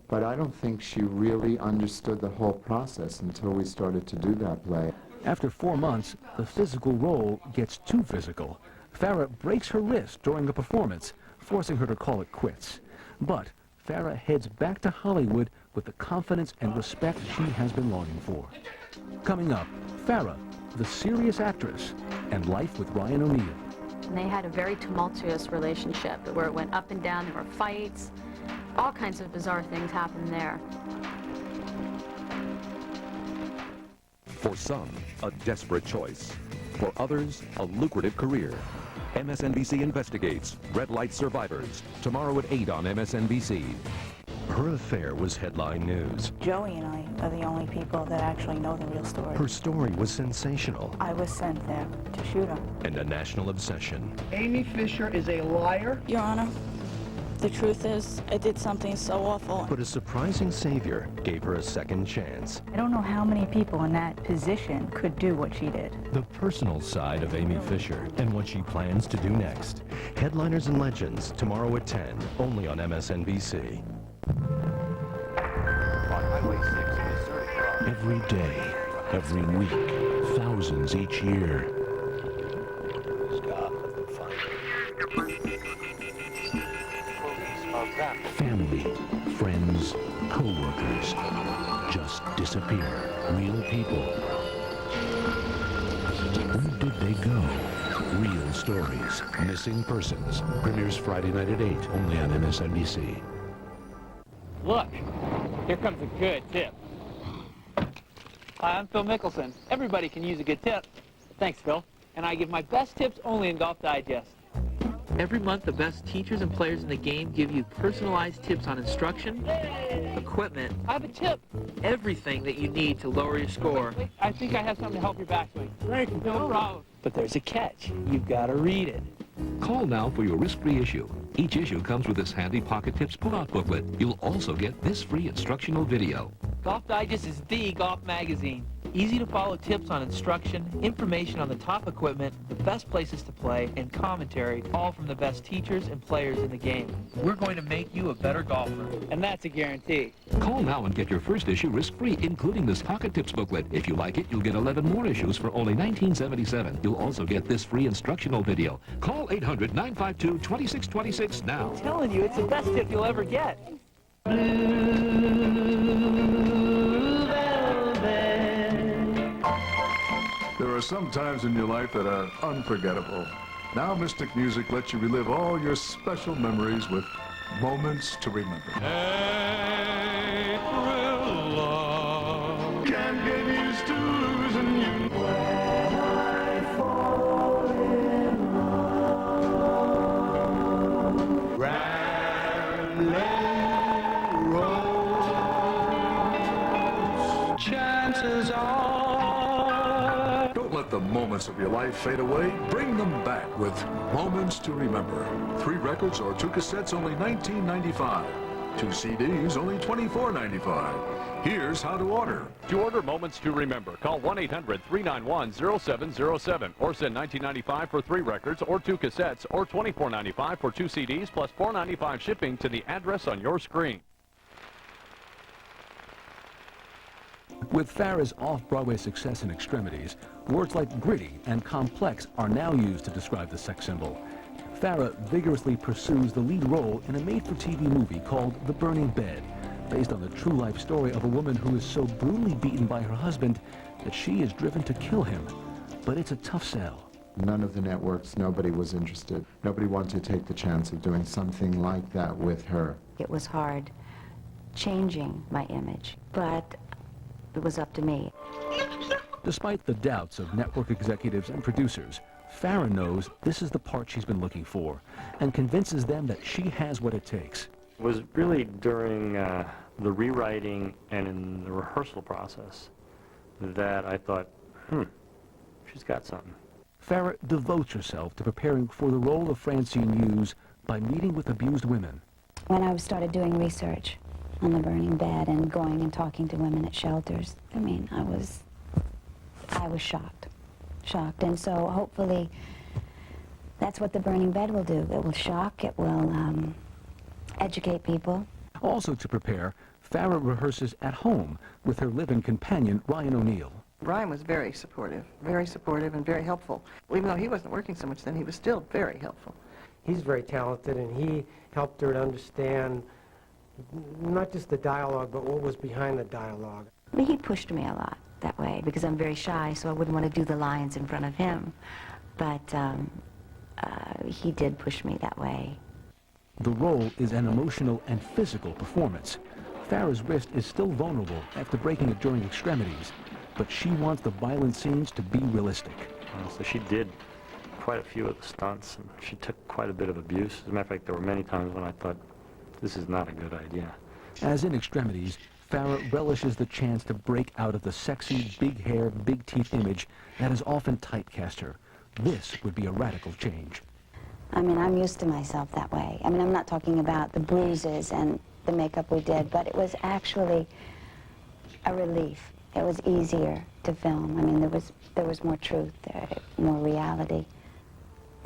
But I don't think she really understood the whole process until we started to do that play. After 4 months, the physical role gets too physical. Farrah breaks her wrist during a performance, forcing her to call it quits. But Farrah heads back to Hollywood with the confidence and respect she has been longing for. Coming up, Farrah, the serious actress, and life with Ryan O'Neal. And they had a very tumultuous relationship where it went up and down. There were fights. All kinds of bizarre things happened there. For some, a desperate choice. For others, a lucrative career. MSNBC investigates Red Light Survivors, tomorrow at 8 on MSNBC. Her affair was headline news. Joey and I are the only people that actually know the real story. Her story was sensational. I was sent there to shoot him. And a national obsession. Amy Fisher is a liar. Your Honor, the truth is, I did something so awful. But a surprising savior gave her a second chance. I don't know how many people in that position could do what she did. The personal side of Amy Fisher and what she plans to do next. Headliners and Legends, tomorrow at 10, only on MSNBC. Every day, every week, thousands each year. Family, friends, co-workers just disappear. Real people. Where did they go? Real stories. Missing Persons. Premieres Friday night at 8, only on MSNBC. Look, here comes a good tip. Hi, I'm Phil Mickelson. Everybody can use a good tip. Thanks, Phil. And I give my best tips only in Golf Digest. Every month, the best teachers and players in the game give you personalized tips on instruction, equipment. I have a tip. Everything that you need to lower your score. I think I have something to help your backswing. Thank you. No problem. But there's a catch. You've got to read it. Call now for your risk-free issue. Each issue comes with this handy Pocket Tips pull-out booklet. You'll also get this free instructional video. Golf Digest is the golf magazine. Easy to follow tips on instruction, information on the top equipment, the best places to play, and commentary, all from the best teachers and players in the game. We're going to make you a better golfer, and that's a guarantee. Call now and get your first issue risk-free, including this Pocket Tips booklet. If you like it, you'll get 11 more issues for only $19.77. You'll also get this free instructional video. Call 800-952-2626 now. I'm telling you, it's the best tip you'll ever get. There are some times in your life that are unforgettable. Now Mystic Music lets you relive all your special memories with Moments to Remember. Can't get used to losing you. When I fall in love, rambling roads, chances are. Don't let the moments of your life fade away. Bring them back with Moments to Remember. 3 records or 2 cassettes, only $19.95. 2 CDs, only $24.95. Here's how to order. To order Moments to Remember, call 1-800-391-0707 or send $19.95 for 3 records or 2 cassettes or $24.95 for 2 CDs plus $4.95 shipping to the address on your screen. With Farrah's off-Broadway success in Extremities, words like gritty and complex are now used to describe the sex symbol. Farrah vigorously pursues the lead role in a made-for-TV movie called The Burning Bed, based on the true-life story of a woman who is so brutally beaten by her husband that she is driven to kill him. But it's a tough sell. None of the networks, nobody was interested. Nobody wanted to take the chance of doing something like that with her. It was hard changing my image, but it was up to me. Despite the doubts of network executives and producers, Farrah knows this is the part she's been looking for and convinces them that she has what it takes. It was really during the rewriting and in the rehearsal process that I thought, she's got something. Farrah devotes herself to preparing for the role of Francine Hughes by meeting with abused women. when I started doing research on the burning bed and going and talking to women at shelters, I mean, I was shocked. And so hopefully that's what the burning bed will do. It will shock, it will educate people. Also to prepare, Farrah rehearses at home with her live-in companion, Ryan O'Neal. Ryan was very supportive and very helpful. Even though he wasn't working so much then, he was still very helpful. He's very talented, and he helped her to understand not just the dialogue, but what was behind the dialogue. I mean, he pushed me a lot that way because I'm very shy, so I wouldn't want to do the lines in front of him. But he did push me that way. The role is an emotional and physical performance. Farrah's wrist is still vulnerable after breaking it during extremities, but she wants the violent scenes to be realistic. So she did quite a few of the stunts, and she took quite a bit of abuse. As a matter of fact, there were many times when I thought, this is not a good idea. As in Extremities, Farrah relishes the chance to break out of the sexy, big hair, big teeth image that has often typecast her. This would be a radical change. I mean, I'm used to myself that way. I mean, I'm not talking about the bruises and the makeup we did, but it was actually a relief. It was easier to film. I mean, there was more truth there, more reality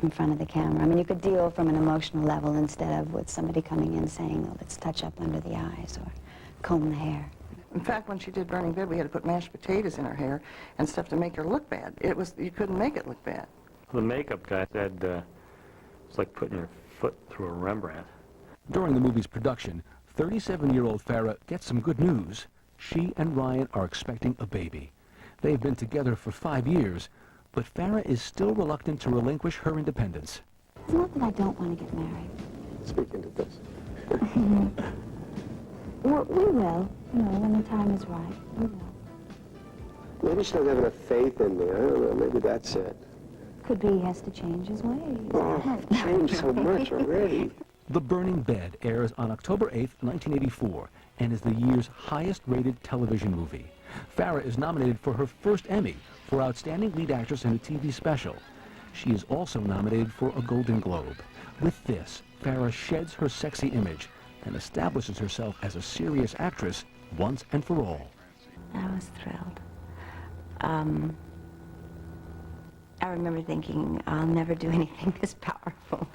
in front of the camera. I mean, you could deal from an emotional level instead of with somebody coming in saying, oh, let's touch up under the eyes or comb the hair. In fact, when she did Burning Bed, we had to put mashed potatoes in her hair and stuff to make her look bad. You couldn't make it look bad. The makeup guy said, it's like putting your foot through a Rembrandt. During the movie's production, 37-year-old Farrah gets some good news. She and Ryan are expecting a baby. They've been together for 5 years, but Farrah is still reluctant to relinquish her independence. It's not that I don't want to get married. Speak into this. Well, we will, you know, when the time is right. We will. Maybe she doesn't have enough faith in me. I don't know. Maybe that's it. Could be he has to change his ways. Oh, I've changed so much already. The Burning Bed airs on October 8th, 1984, and is the year's highest-rated television movie. Farrah is nominated for her first Emmy for Outstanding Lead Actress in a TV Special. She is also nominated for a Golden Globe. With this, Farrah sheds her sexy image and establishes herself as a serious actress once and for all. I was thrilled. I remember thinking, I'll never do anything this powerful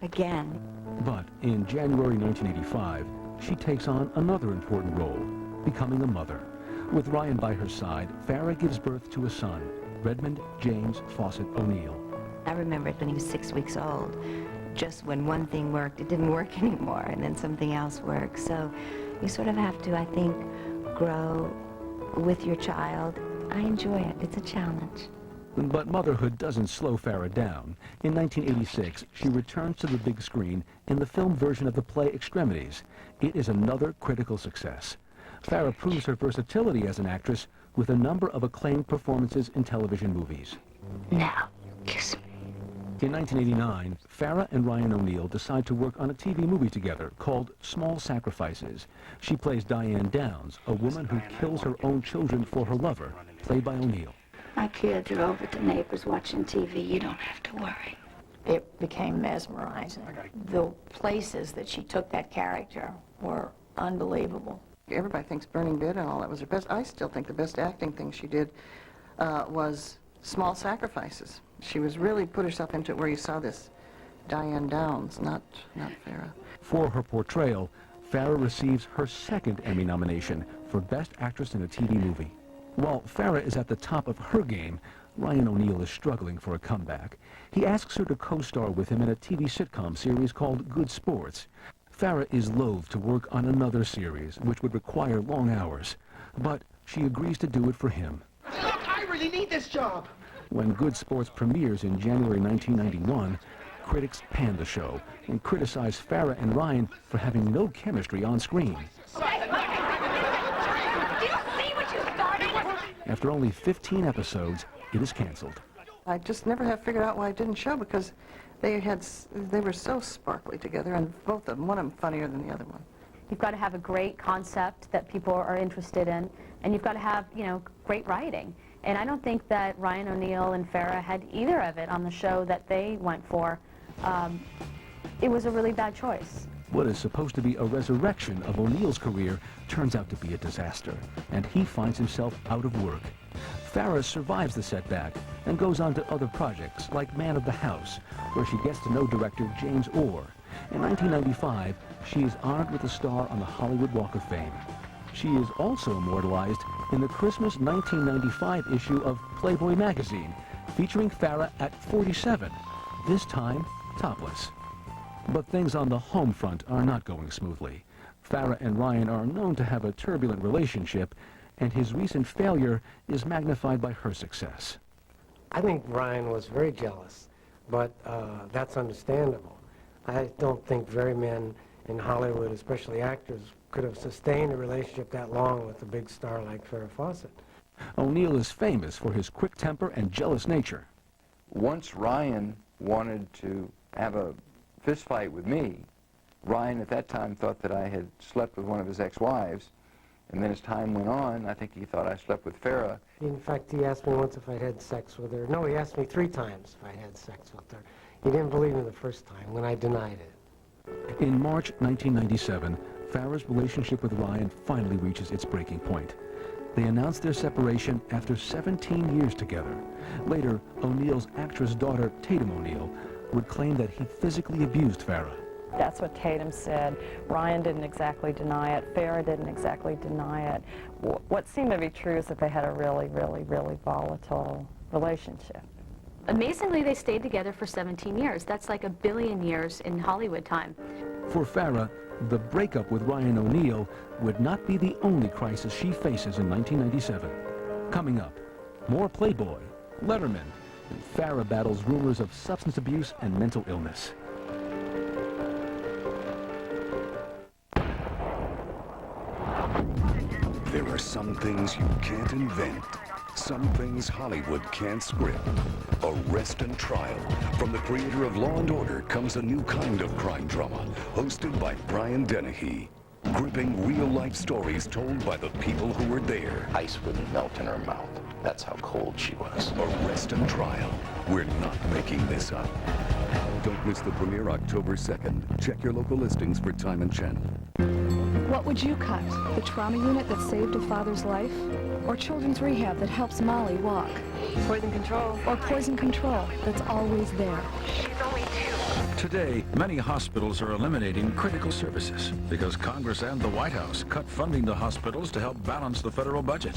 again. But in January 1985, she takes on another important role, becoming a mother. With Ryan by her side, Farrah gives birth to a son, Redmond James Fawcett O'Neal. I remember it when he was 6 weeks old. Just when one thing worked, it didn't work anymore, and then something else worked. So you sort of have to, I think, grow with your child. I enjoy it. It's a challenge. But motherhood doesn't slow Farrah down. In 1986, she returns to the big screen in the film version of the play Extremities. It is another critical success. Farrah proves her versatility as an actress with a number of acclaimed performances in television movies. Now, kiss me. In 1989, Farrah and Ryan O'Neal decide to work on a TV movie together called Small Sacrifices. She plays Diane Downs, a woman who kills her own children for her lover, played by O'Neal. My kids are over at the neighbors watching TV. You don't have to worry. It became mesmerizing. The places that she took that character were unbelievable. Everybody thinks Burning Bed and all that was her best. I still think the best acting thing she did was Small Sacrifices. She was really put herself into it where you saw this Diane Downs, not Farrah. For her portrayal, Farrah receives her second Emmy nomination for Best Actress in a TV Movie. While Farrah is at the top of her game, Ryan O'Neal is struggling for a comeback. He asks her to co-star with him in a TV sitcom series called Good Sports. Farrah is loath to work on another series, which would require long hours, but she agrees to do it for him. Look, I really need this job. When Good Sports premieres in January 1991, critics panned the show and criticized Farrah and Ryan for having no chemistry on screen. After only 15 episodes, it is canceled. I just never have figured out why it didn't show because they were so sparkly together, and both of them, one of them funnier than the other one. You've got to have a great concept that people are interested in, and you've got to have, you know, great writing. And I don't think that Ryan O'Neal and Farrah had either of it on the show that they went for. It was a really bad choice. What is supposed to be a resurrection of O'Neill's career turns out to be a disaster, and he finds himself out of work. Farrah survives the setback and goes on to other projects like Man of the House, where she gets to know director James Orr. In 1995, she is honored with a star on the Hollywood Walk of Fame. She is also immortalized in the Christmas 1995 issue of Playboy magazine, featuring Farrah at 47, this time topless. But things on the home front are not going smoothly. Farrah and Ryan are known to have a turbulent relationship, and his recent failure is magnified by her success. I think Ryan was very jealous, but that's understandable. I don't think very many in Hollywood, especially actors, could have sustained a relationship that long with a big star like Farrah Fawcett. O'Neill is famous for his quick temper and jealous nature. Once Ryan wanted to have a fist fight with me, Ryan at that time thought that I had slept with one of his ex-wives, and then as time went on, I think he thought I slept with Farrah. In fact, he asked me once if I'd had sex with her. No, he asked me 3 times if I'd had sex with her. He didn't believe me the first time when I denied it. In March 1997, Farrah's relationship with Ryan finally reaches its breaking point. They announced their separation after 17 years together. Later, O'Neill's actress daughter, Tatum O'Neill, would claim that he physically abused Farrah. That's what Tatum said. Ryan didn't exactly deny it. Farrah didn't exactly deny it. What seemed to be true is that they had a really, really, really volatile relationship. Amazingly, they stayed together for 17 years. That's like 1 billion years in Hollywood time. For Farrah, the breakup with Ryan O'Neil would not be the only crisis she faces in 1997. Coming up, more Playboy, Letterman, and Farrah battles rumors of substance abuse and mental illness. There are some things you can't invent. Some things Hollywood can't script. Arrest and Trial. From the creator of Law & Order comes a new kind of crime drama, hosted by Brian Dennehy. Gripping real-life stories told by the people who were there. Ice wouldn't melt in her mouth. That's how cold she was. Arrest and Trial. We're not making this up. Don't miss the premiere October 2nd. Check your local listings for time and channel. What would you cut? The trauma unit that saved a father's life? Or children's rehab that helps Molly walk? Poison control. Or poison control that's always there? She's only 2. Today, many hospitals are eliminating critical services because Congress and the White House cut funding to hospitals to help balance the federal budget.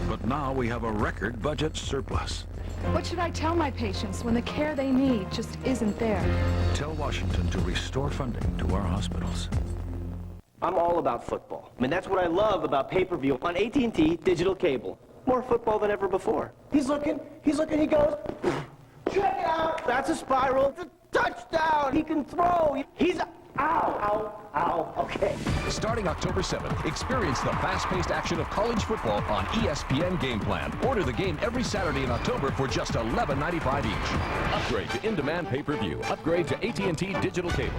But now we have a record budget surplus. What should I tell my patients when the care they need just isn't there? Tell Washington to restore funding to our hospitals. I'm all about football. I mean, that's what I love about pay-per-view on AT&T digital cable. More football than ever before. He's looking, he goes, check it out! That's a spiral, it's a touchdown! He can throw, he's, ow, okay. Starting October 7th, experience the fast-paced action of college football on ESPN Game Plan. Order the game every Saturday in October for just $11.95 each. Upgrade to in-demand pay-per-view. Upgrade to AT&T digital cable.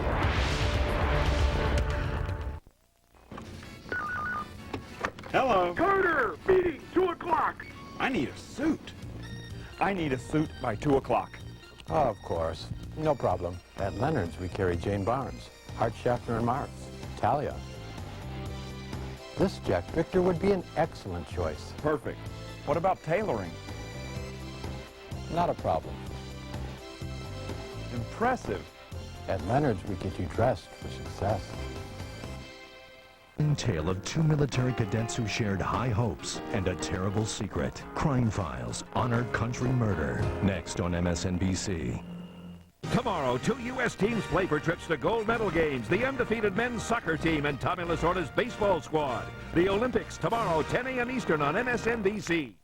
Hello. Carter, meeting, 2 o'clock. I need a suit. I need a suit by 2 o'clock. Oh, of course. No problem. At Leonard's, we carry Jane Barnes, Hart Schaffner and Marks, Talia. This Jack Victor would be an excellent choice. Perfect. What about tailoring? Not a problem. Impressive. At Leonard's, we get you dressed for success. Tale of 2 military cadets who shared high hopes and a terrible secret. Crime Files, Honored Country Murder. Next on MSNBC. Tomorrow, 2 U.S. teams play for trips to gold medal games. The undefeated men's soccer team and Tommy Lasorda's baseball squad. The Olympics tomorrow, 10 a.m. Eastern on MSNBC.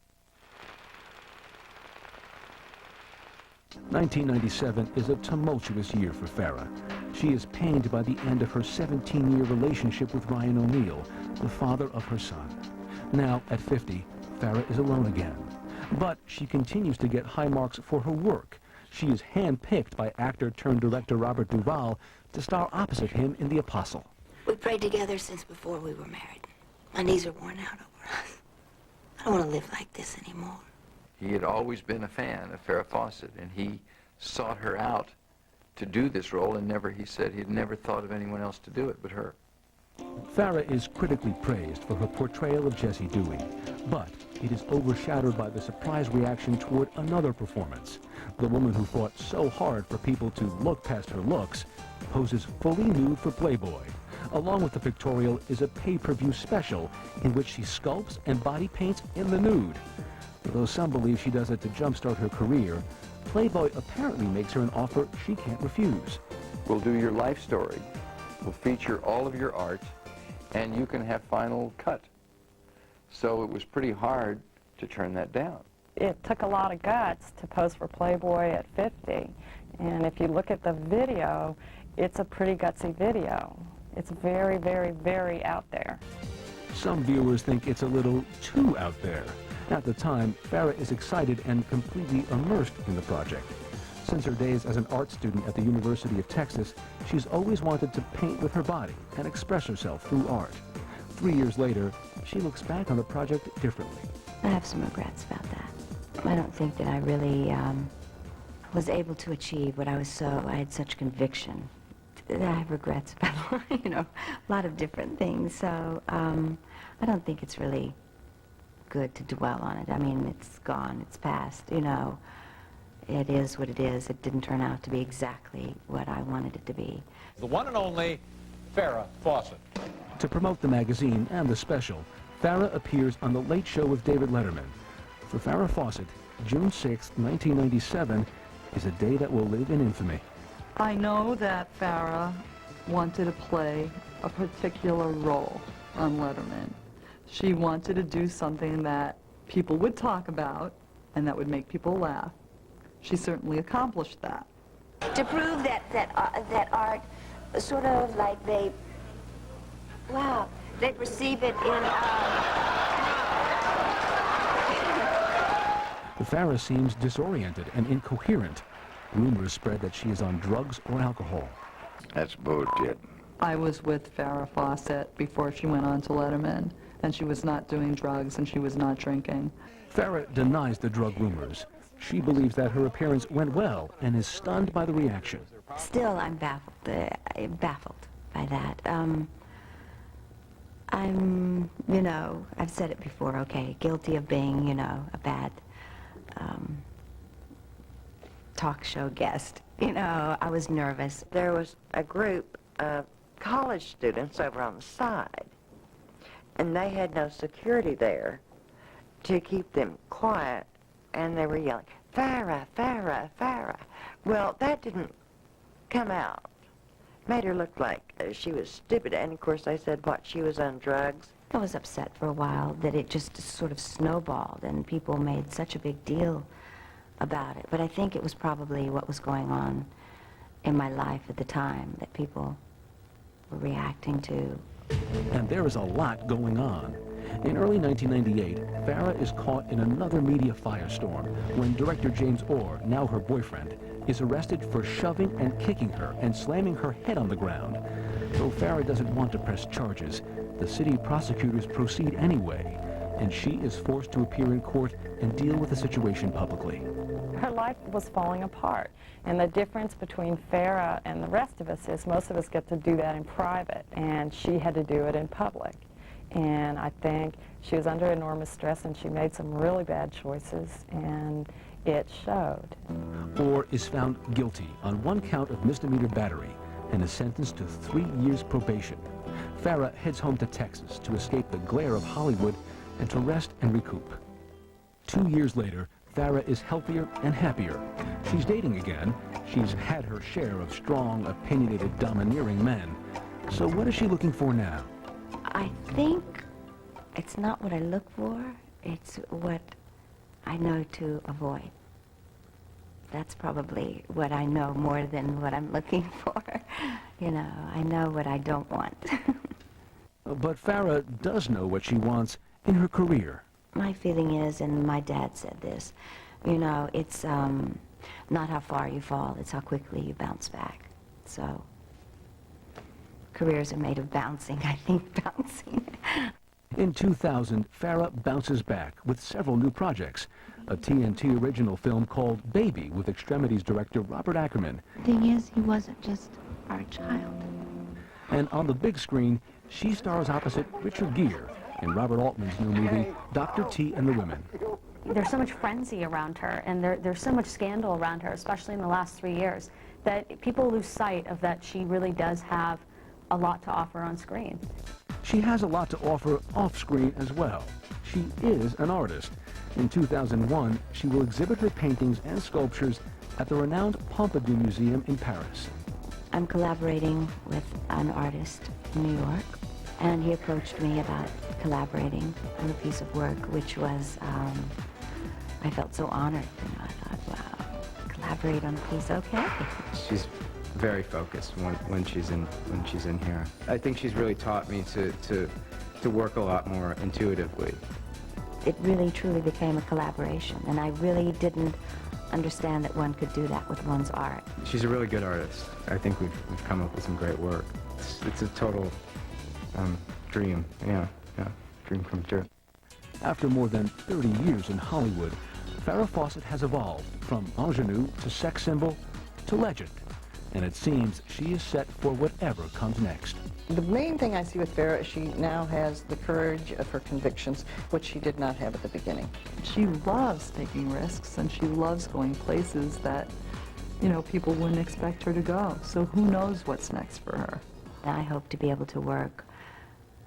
1997 is a tumultuous year for Farrah. She is pained by the end of her 17-year relationship with Ryan O'Neil, the father of her son. Now, at 50, Farrah is alone again. But she continues to get high marks for her work. She is handpicked by actor-turned-director Robert Duvall to star opposite him in The Apostle. We prayed together since before we were married. My knees are worn out over us. I don't want to live like this anymore. He had always been a fan of Farrah Fawcett, and he sought her out to do this role, and he said he'd never thought of anyone else to do it but her. Farrah is critically praised for her portrayal of Jessie Dewey, but it is overshadowed by the surprise reaction toward another performance. The woman who fought so hard for people to look past her looks poses fully nude for Playboy. Along with the pictorial is a pay-per-view special in which she sculpts and body paints in the nude. Though some believe she does it to jumpstart her career, Playboy apparently makes her an offer she can't refuse. We'll do your life story. We'll feature all of your art, and you can have final cut. So it was pretty hard to turn that down. It took a lot of guts to pose for Playboy at 50. And if you look at the video, it's a pretty gutsy video. It's very, very, very out there. Some viewers think it's a little too out there. At the time, Farrah is excited and completely immersed in the project. Since her days as an art student at the University of Texas, she's always wanted to paint with her body and express herself through art. 3 years later, she looks back on the project differently. I have some regrets about that. I don't think that I really was able to achieve what I had such conviction. I have regrets about, a lot of different things. So I don't think it's really good to dwell on it. I mean, it's gone, it's past, It is what it is. It didn't turn out to be exactly what I wanted it to be. The one and only Farrah Fawcett. To promote the magazine and the special, Farrah appears on The Late Show with David Letterman. For Farrah Fawcett, June 6, 1997 is a day that will live in infamy. I know that Farrah wanted to play a particular role on Letterman. She wanted to do something that people would talk about and that would make people laugh. She certainly accomplished that. To prove that art, sort of like they perceive it in. The Farrah seems disoriented and incoherent. Rumors spread that she is on drugs or alcohol. That's bullshit. I was with Farrah Fawcett before she went on to Letterman, and she was not doing drugs and she was not drinking. Farrah denies the drug rumors. She believes that her appearance went well and is stunned by the reaction. Still, I'm baffled by that. I've said it before, okay, guilty of being, a bad talk show guest. I was nervous. There was a group of college students over on the side, and they had no security there to keep them quiet, and they were yelling, "Farrah, Farrah, Farrah." Well, that didn't come out. Made her look like she was stupid, and of course I said, what, she was on drugs? I was upset for a while that it just sort of snowballed and people made such a big deal about it. But I think it was probably what was going on in my life at the time that people were reacting to. And there is a lot going on. In early 1998, Farrah is caught in another media firestorm when director James Orr, now her boyfriend, is arrested for shoving and kicking her and slamming her head on the ground. Though Farrah doesn't want to press charges, the city prosecutors proceed anyway, and she is forced to appear in court and deal with the situation publicly. Her life was falling apart, and the difference between Farrah and the rest of us is most of us get to do that in private, and she had to do it in public. And I think she was under enormous stress, and she made some really bad choices, and it showed. Orr is found guilty on one count of misdemeanor battery and is sentenced to 3 years probation. Farrah heads home to Texas to escape the glare of Hollywood and to rest and recoup. 2 years later, Farrah is healthier and happier. She's dating again. She's had her share of strong, opinionated, domineering men. So what is she looking for now? I think it's not what I look for, it's what I know to avoid. That's probably what I know more than what I'm looking for. I know what I don't want. But Farrah does know what she wants in her career. My feeling is, and my dad said this, it's not how far you fall, it's how quickly you bounce back. So, careers are made of bouncing, I think, bouncing. In 2000, Farrah bounces back with several new projects. a TNT original film called Baby with Extremities director Robert Ackerman. The thing is, he wasn't just our child. And on the big screen, she stars opposite Richard Gere in Robert Altman's new movie, Dr. T and the Women. There's so much frenzy around her, and there's so much scandal around her, especially in the last 3 years, that people lose sight of that she really does have a lot to offer on screen. She has a lot to offer off-screen as well. She is an artist. In 2001, she will exhibit her paintings and sculptures at the renowned Pompidou Museum in Paris. I'm collaborating with an artist in New York, and he approached me about collaborating on a piece of work, which was, I felt so honored. You know, I thought, wow, collaborate on a piece, okay. She's very focused when she's in here. I think she's really taught me to work a lot more intuitively. It really truly became a collaboration, and I really didn't understand that one could do that with one's art. She's a really good artist. I think we've come up with some great work. It's a total dream, yeah, dream come true. After more than 30 years in Hollywood, Farrah Fawcett has evolved from ingenue to sex symbol to legend. And it seems she is set for whatever comes next. The main thing I see with Farrah is she now has the courage of her convictions, which she did not have at the beginning. She loves taking risks, and she loves going places that, you know, people wouldn't expect her to go. So who knows what's next for her? I hope to be able to work,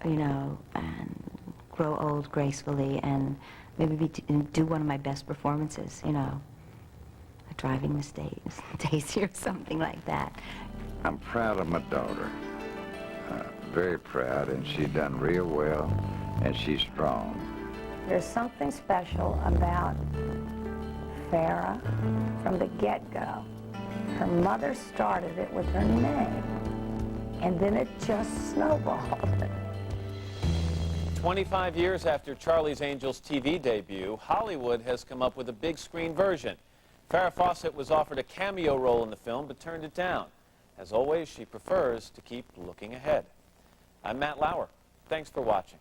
you know, and grow old gracefully, and maybe do one of my best performances, you know, driving Miss Daisy or something like that. I'm proud of my daughter. Very proud, and she done real well, and she's strong. There's something special about Farrah from the get-go. Her mother started it with her name, and then it just snowballed. 25 years after Charlie's Angels TV debut, Hollywood has come up with a big screen version. Farrah Fawcett was offered a cameo role in the film but turned it down. As always, she prefers to keep looking ahead. I'm Matt Lauer. Thanks for watching.